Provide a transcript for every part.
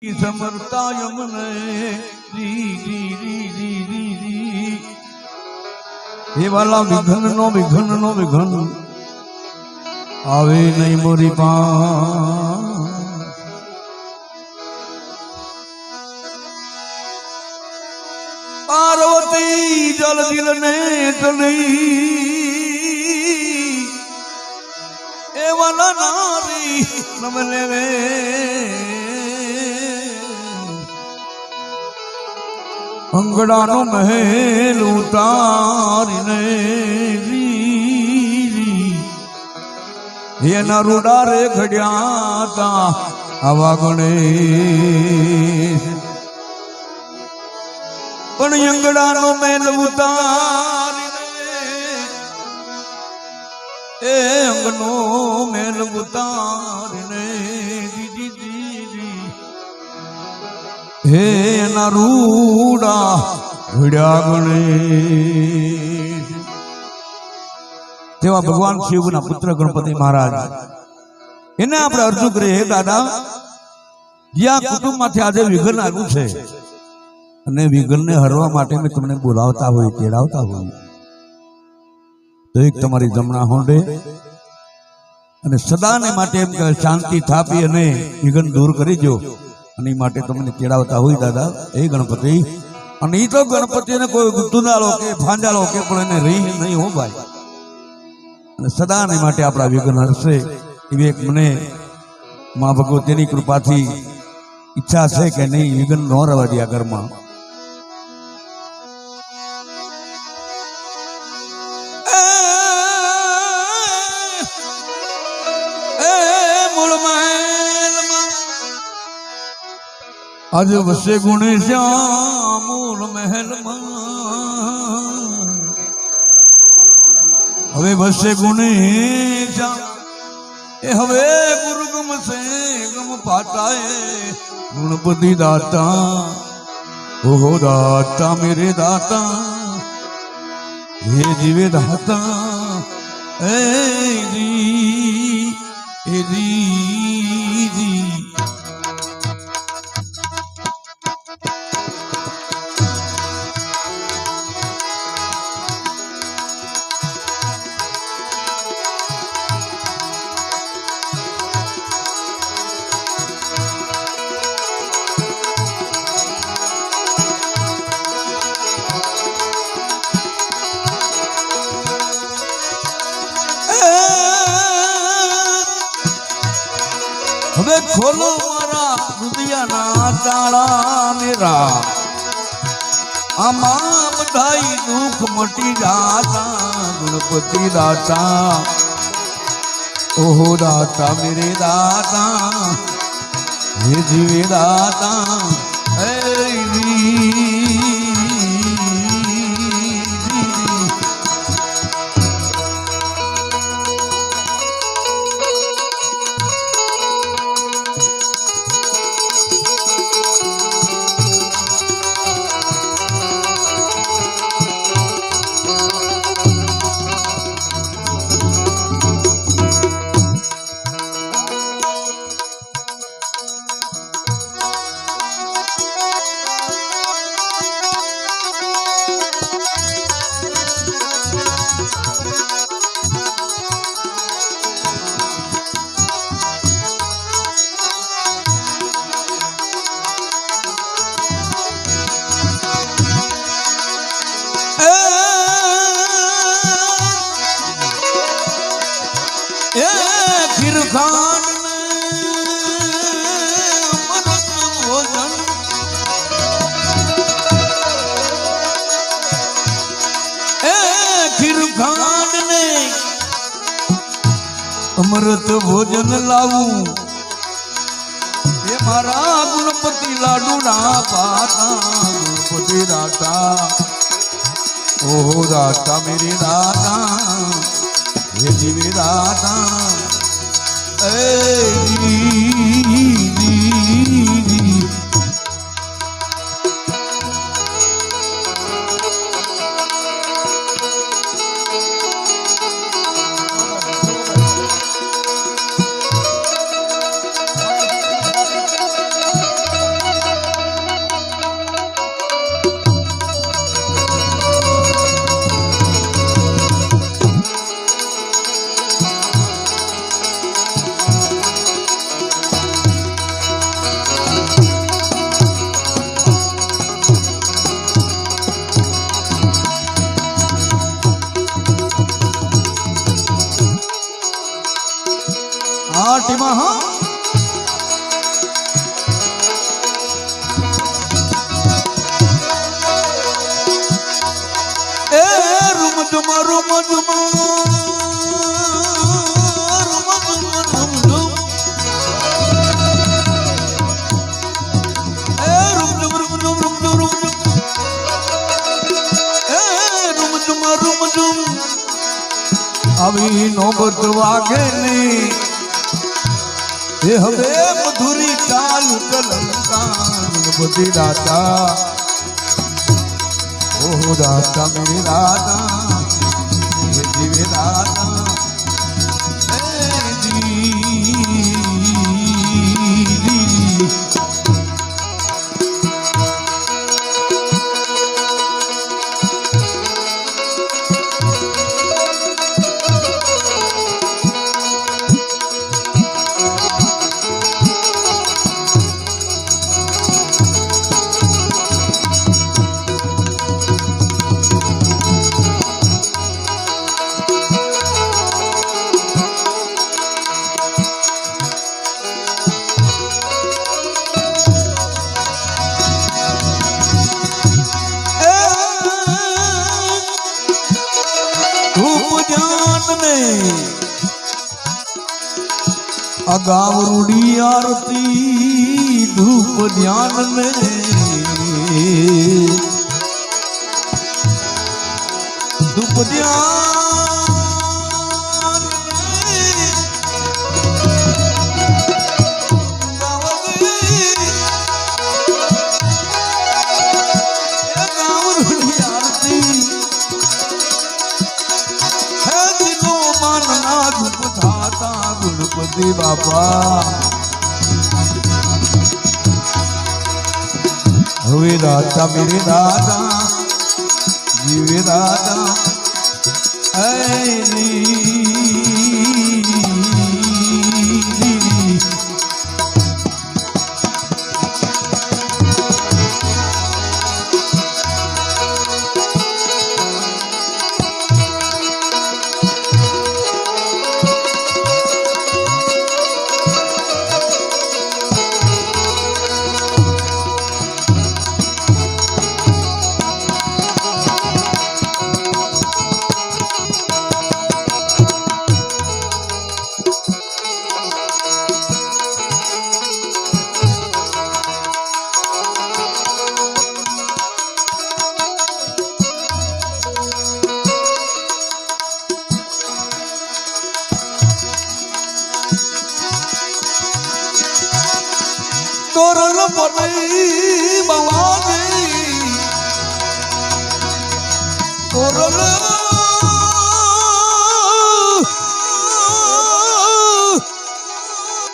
સમરતા યમને રી રી રી રી રી રી એ વાલા વિઘન નો વિઘન આવે નહીં મોરી પા પાર્વતી જલ દિલ ને તલી એ વાલા નારી નમ લેવે અંગડાનો મહેલ ઉતારીને એના રૂડા રે ઘડ્યા તા આવા ગણેશ પણ અંગડાનો મહેલ ઉતારીને એ અંગનો મહેલ ઉતારીને હે એના રૂડા ઘડ્યા ગણેશ તેવા ભગવાન શિવના પુત્ર ગણપતિ મહારાજ એને આપણે અરજુ કરીએ હે દાદા જ્યાં કુટુંબમાંથી આજે વિઘન આવ્યું છે અને વિઘનને હરવા માટે મેં તમને બોલાવતા હોય તેડાવતા હોય તો એક તમારી જમણા હોંડે અને સદાને માટે એમ કે શાંતિ થાપી અને વિઘન દૂર કરી દો અને એ માટે તમને તેડાવતા હોય દાદા એ ગણપતિ અને એ તો ગણપતિને કોઈ તુનાળો કે ફાંજાળો કે પણ એને રહી નહીં હો ભાઈ અને સદાને માટે આપણા વિઘ્ન હરશે એવી એક મને મા ભગવતીની કૃપાથી ઈચ્છા છે કે નહીં વિઘ્ન ન રહેવા દે આ ઘરમાં આજે વસે ગુણે શ્યામ મૂળ મહેલમાં હવે વસે ગુણે શ્યામ એ હવે ગુરુ ગમશે ગમ પાટાએ ગુણપતિ દાતા ઓહો દાતા મેરે દાતા હે જીવે દાતા એ રી એ રી હવે ખોલો મારા હૃદયના તાળા મેરા આમાં બધાઈ દુઃખ મટી જાતા ગણપતિ દાતા ઓહો દાતા મેરે દાતા હે જીવે દાતા હે અમૃત ભોજન લાવું એ મારા ગુણપતિ લાડુ ના પાતા ગુણપતિ દાતા ઓહો દાતા મેરે દાતા હે જીવે દાતા એ રૂમ ઝુમ આવી નોબત વાગે નહીં એ હવે મધુરી ચાલુ ચલંકા બધી રાતા ઓહો રાતા મેરી રાતા ये जीवे राता अगाव रूढ़ी आरती धूप ध्यान में धूप ध्यान अगाव रूढ़ी आरती है दिलो मानना धूप धाता गणपति बापा हुए दाता मेरे दादा जीवे दादा तोरण पनई भवानी तोरण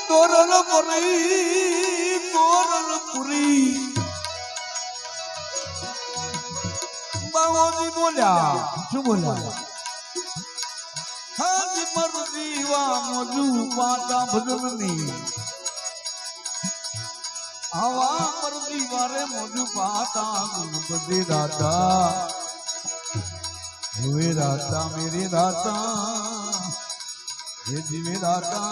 तोरण पनई तोरण पुरी बाबाजी बोल्या શું બોલ્યા હાજી મરજીવા મોજુ પાતા ભજનની आवा मर्दी वारे मोजू पाता गणपति दाता हुए दाता मेरे दाता ये जीवे दाता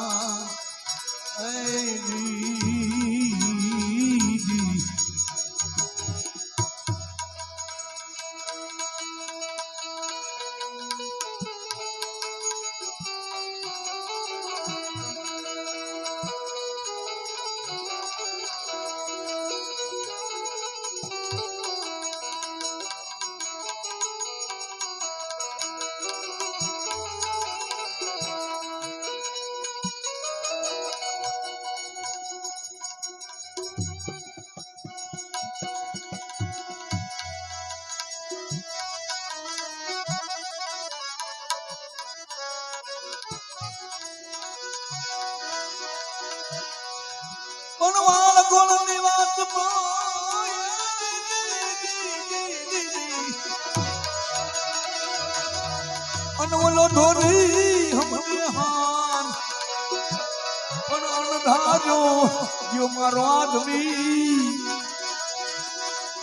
वनवाल गोल निवास अनवलो ढोली हम हान पण अनधार्यो जो मारो आदमी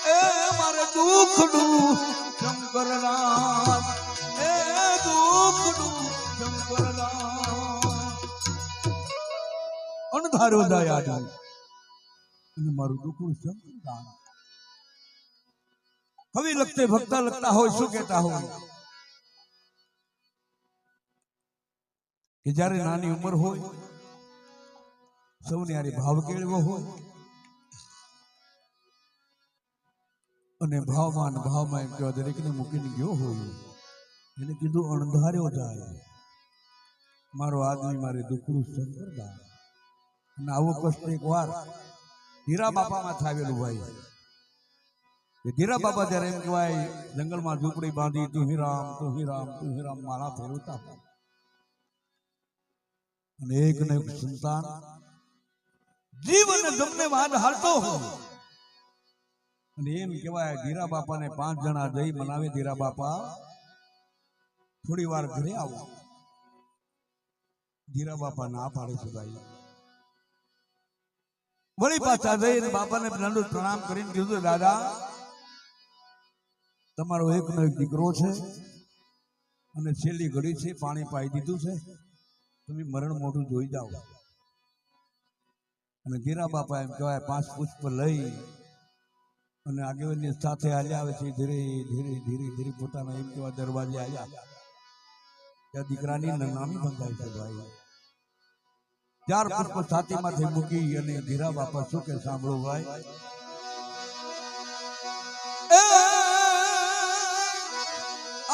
ए मारे दुख दू शंकर नाथ ए दुख दू शंकर नाथ अनधार्यो दया दू અને મારું દુઃખનું શંકર કવિ લખતે ભક્તા લખતા હોય શું કહેતા હોય કે જ્યારે નાની ઉંમર હોય સૌને હારે ભાવ કેળવો હોય અને ભાવમાં એમ કહેવાય દરેકને મૂકીને ગયો હોય એને કીધું અણધાર્યો જાય મારો આદમી મારે દુખડું સંકરદા અને આવો કષ્ટ એક વાર ધીરા બાપામાં થાવેલું ભાઈ ધીરા બાપા જ્યારે એમ કહેવાય જંગલમાં ઝૂંપડી બાંધી તું હિરામ તું હિરામ તું હિરામ માળા ફેરવતા અને એક ને એક સંતાન જીવન જમને વાદ હાલતો હોય અને એમ કહેવાય ધીરા બાપાને 5 જણા જઈ મનાવે ધીરા બાપા થોડી વાર ઘરે આવો ધીરા બાપા ના પાડે છે ભાઈ વળી પાછા જઈને બાપાને દંડવત પ્રણામ કરીને કીધું દાદા તમારો એકનો એક દીકરો છે અને છેલ્લી ઘડી છે પાણી પાઈ દીધું છે તમે મરણ મોઢું જોઈ જાઓ અને ધીરા બાપા એમ કહેવાય 5 પુષ્પ લઈ અને આગેવાની સાથે હાલ્યા આવે છે ધીરે ધીરે ધીરે ધીરે પોતાના એમ કહેવાય દરવાજે આવ્યા ત્યાં દીકરાની નનામી બંધાય છે ભાઈ 4 પુષ્પ છાતીમાંથી મૂકી અને ધીરા બાપા શું કે સાંભળો ભાઈ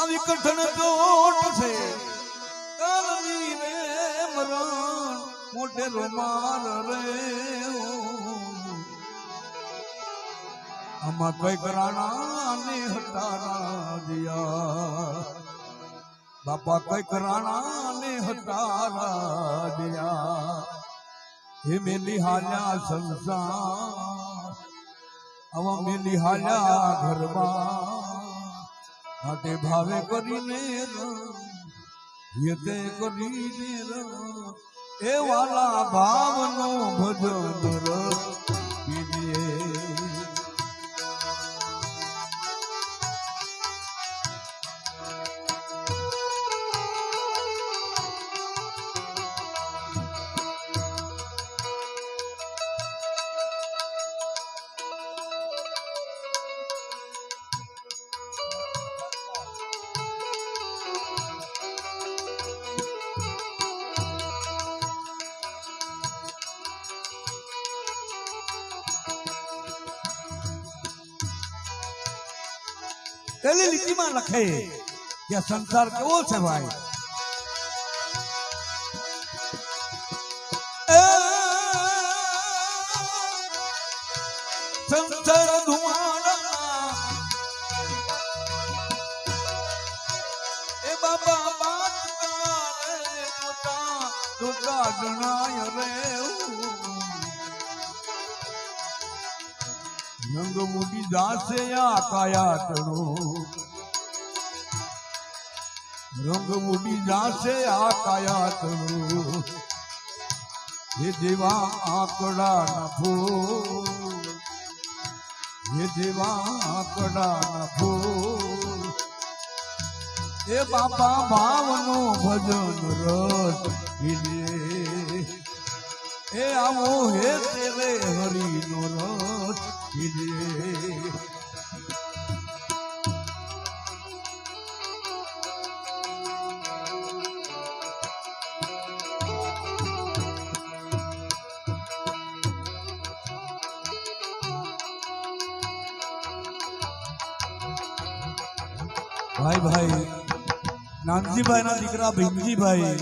આવી કઠણ ચોટ છે કાલની રે મરણ મોટે રોમાર રે આમાં કઈ કરાણા ને હટારા દિયા બાપા કઈ કરાણા ને હટારા દિયા હે મેલી હાલ્યા સંસાર આવા મેલી હાલ્યા ઘરમાં હાટે ભાવે કરીને યતે કરીને એ વાલા ભાવનો ભજન કીજીએ પેલી લીટીમાં લખે કે સંસાર કેવો છે ભાઈ સંસાર ધુમાડા એ બાબા બાત કરે મોટા જણાય રે રંગ મૂડી જાશે આ કાયા તણો રંગ મૂડી જાશે આ કાયા તણો હે દેવા આકડા ના ફૂલ હે દેવા આકડા ના ફૂલ એ બાપા ભાવનો ભજન રસ પીજે એ આવો હે તેરે હરિનો રસ પીજે ભાઈ નાનજીભાઈ ના દીકરા ભીમજીભાઈ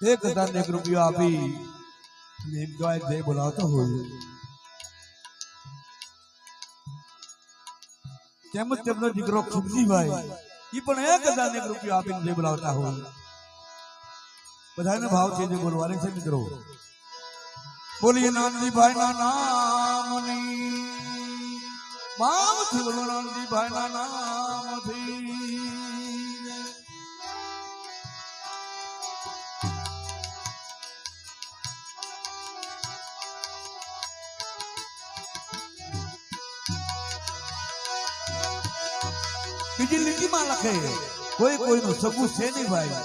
1000 રૂપિયા આપી એમ કહેવાય જય બોલાવતો હોય તેમ જ તેમનો દીકરો ખુબજીભાઈ એ પણ 1000 રૂપિયા આપીને જય બોલાવતા હોય બધાને ભાવ છે જે બોલવાની છે મિત્રો બોલીએ નાનજીભાઈ ના નામની મામથી બોલો નાનજીભાઈ ના નામથી બીજી લીટીમાં લખે કોઈ કોઈનું સગું છે નહીં ભાઈ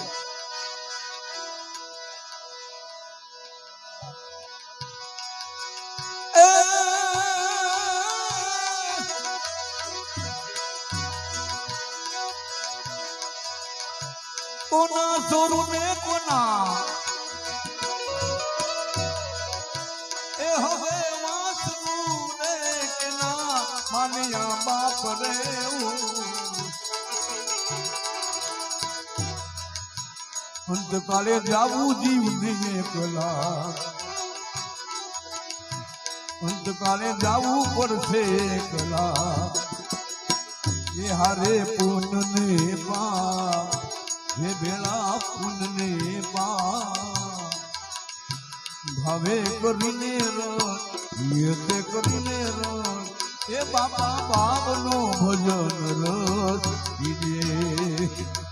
કોના સોરું ને કોના એ હવે વાસનું રે કે ના માનિયા બાપ રે અંતકાળે જાવું જીવને એકલા અંતકાળે જાવું પડશે એકલા એ હારે પૂનને પા હે ભેળા પૂનને પા ભાવે કરીને રતે કરીને એ બાપા બાપનો ભજન રસ કીજે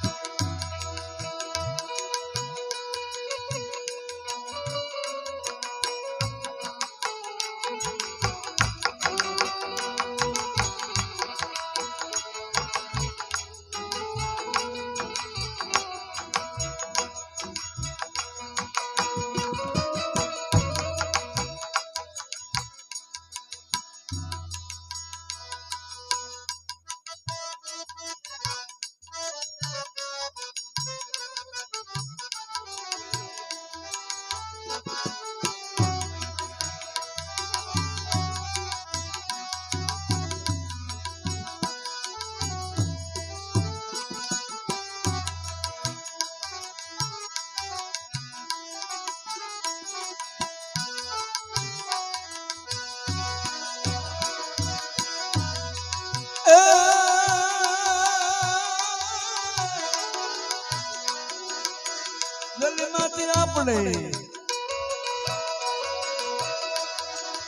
આપણે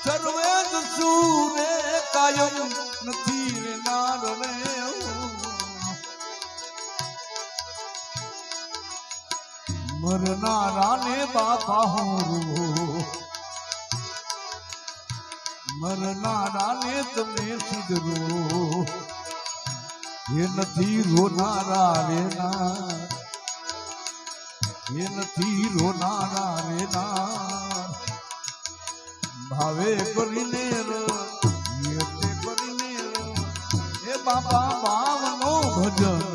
સર્વે સુરે કાયમ નથી રે નાર રે મરનારા ને બાપા હું મરનારા ને તમે સિદ્ધરો એ નથી રોનારા રે ના એ નથી રોનારા રે ના ભાવે કરીને કરીને એ બાપા બાવનો ભજન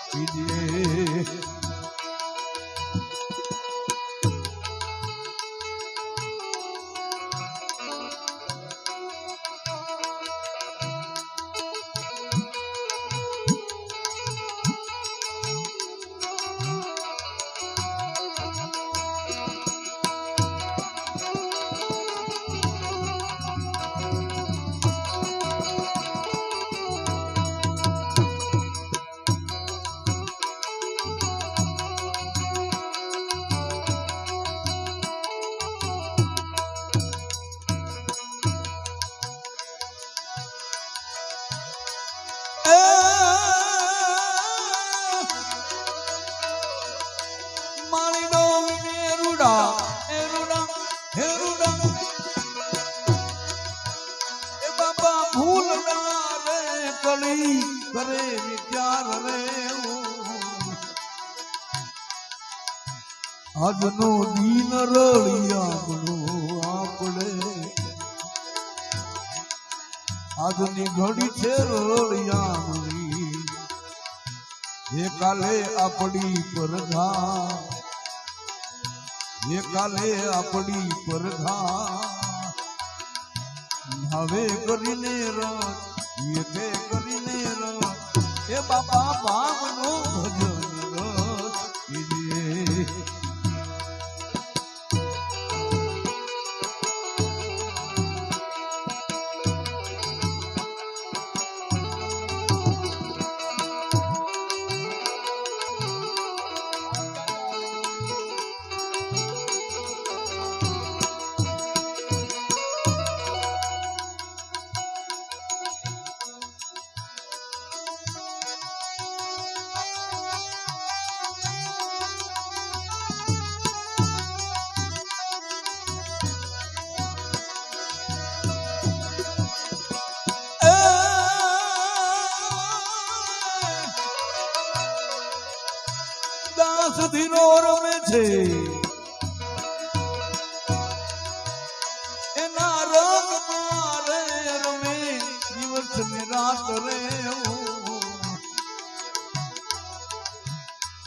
કીજે કરે વિચાર રે આજનો દીન રળિયામણો આપણે આજની ઘડી છે રળિયામણી એ કાલે આપણી પરધા એ કાલે આપણી પરધા હવે કરીને રથ ये કરીને એ બાપા બાપનો ભજન રસ કીજે ધીરો રમે છે એના રંગ મારે રમે દિવસ ને રાત રે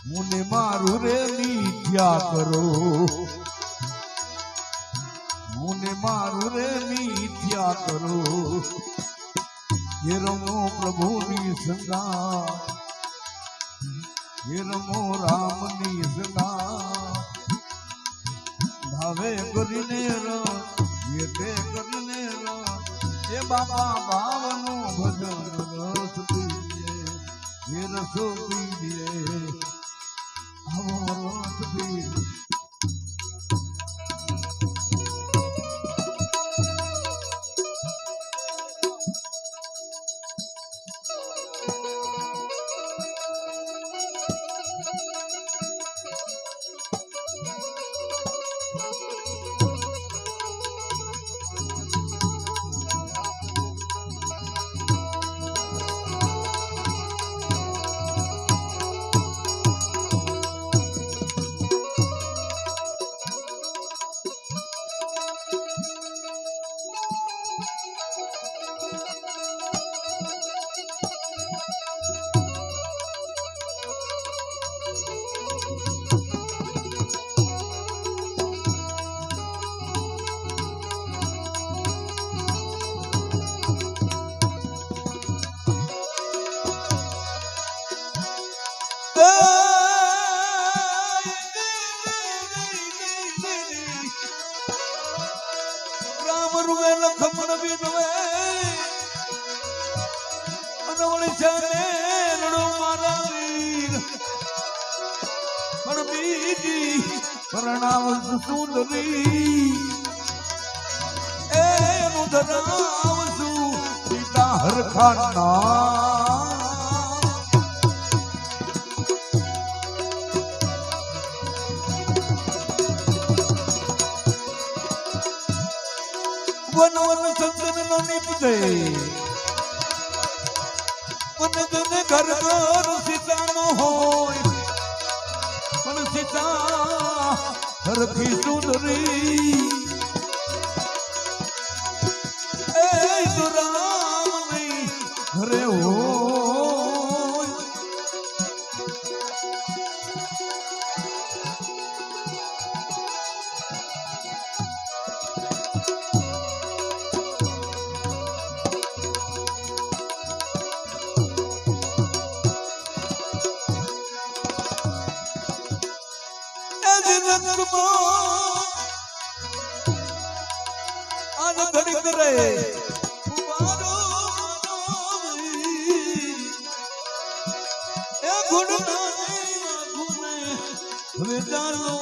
હું મને મારું રે મિથ્યા કરો, મને મારું રે મિથ્યા કરો, હે રમો પ્રભુની સંગા, હે રમો રામની સંગા, ભાવે કરીને એ તે કરીને એ બાપા ભાવનું ભજન રસ પીએ, એ રસો પીએ, આવો રસ પીએ. સુંદરી એનું ધરાવશું સીતા હરખાના વન વન ચંદન નો નિપજે વન ગને ઘર ઘર સીતા નો હોય પણ સીતા હરખી સુંદરી એ તો રામ નહીં ઘરે હોય આજ ઘડી કરે એ ઘોડના હવે ચાલો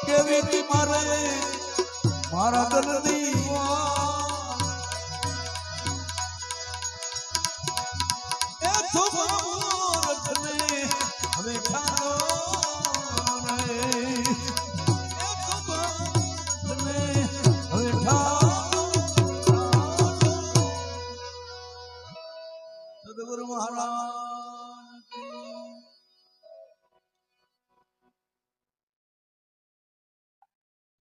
કેવી મારે મારા દલની